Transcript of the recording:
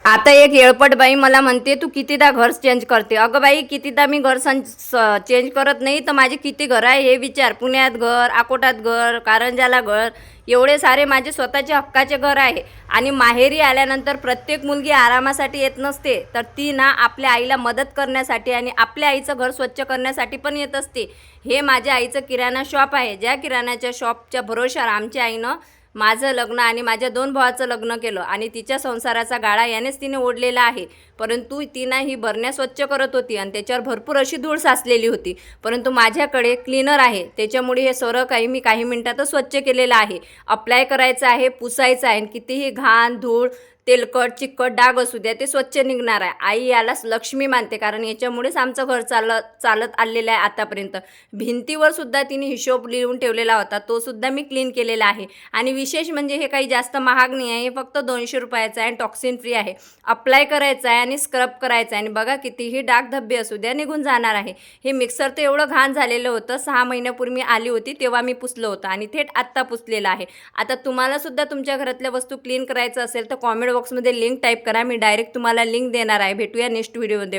आता एक येळपट बाई मला म्हणते, तू कितीदा घर चेंज करते. अगं बाई, कितीदा मी घर चेंज करत नाही तर माझे किती घर आहे हे विचार. पुण्यात घर, अकोटात घर, कारंजाला घर, एवढे सारे माझे स्वतःचे हक्काचे घर आहे. आणि माहेरी आल्यानंतर प्रत्येक मुलगी आरामासाठी येत नसते, तर ती ना आपल्या आईला मदत करण्यासाठी आणि आपल्या आईचं घर स्वच्छ करण्यासाठी पण येत असते. हे माझ्या आईचं किराणा शॉप आहे. ज्या किराणाच्या शॉपच्या भरोशावर आमच्या आईनं माझं लग्न आणि माझ्या 2 भावाचं लग्न केलं आणि तिच्या संसाराचा गाळा यानेच तिने ओढलेला आहे. परंतु ती ना ही बरण्या स्वच्छ करत होती आणि त्याच्यावर भरपूर अशी धूळ साचलेली होती. परंतु माझ्याकडे क्लीनर आहे, त्याच्यामुळे हे सर्व काही मी काही मिनिटातच स्वच्छ केलेलं आहे. अप्लाय करायचं आहे, पुसायचं आहे आणि कितीही घाण, धूळ, तेलकट, चिकट डाग असू द्या, ते स्वच्छ निघणार आहे. आई यालाच लक्ष्मी मानते, कारण याच्यामुळेच आमचं घर चालत आलेलं आहे आतापर्यंत. भिंतीवर सुद्धा तिने हिशोब लिहून ठेवलेला होता, तो सुद्धा मी क्लीन केलेला आहे. आणि विशेष म्हणजे हे काही जास्त महाग नाही आहे, हे फक्त 200 रुपयाचं आहे आणि टॉक्सिन फ्री आहे. अप्लाय करायचं आहे आणि स्क्रब करायचं आहे आणि बघा कितीही डाग धब्बे असू द्या निघून जाणार आहे. हे मिक्सर तर एवढं घाण झालेलं होतं, 6 महिन्यापूर्वी मी आली होती तेव्हा मी पुसलं होतं आणि थेट आत्ता पुसलेलं आहे. आता तुम्हाला सुद्धा तुमच्या घरातल्या वस्तू क्लीन करायचं असेल तर कॉमेंट बॉक्समध्ये लिंक टाईप करा, मी डायरेक्ट तुम्हाला लिंक देणार आहे. भेटूया नेक्स्ट व्हिडिओमध्ये.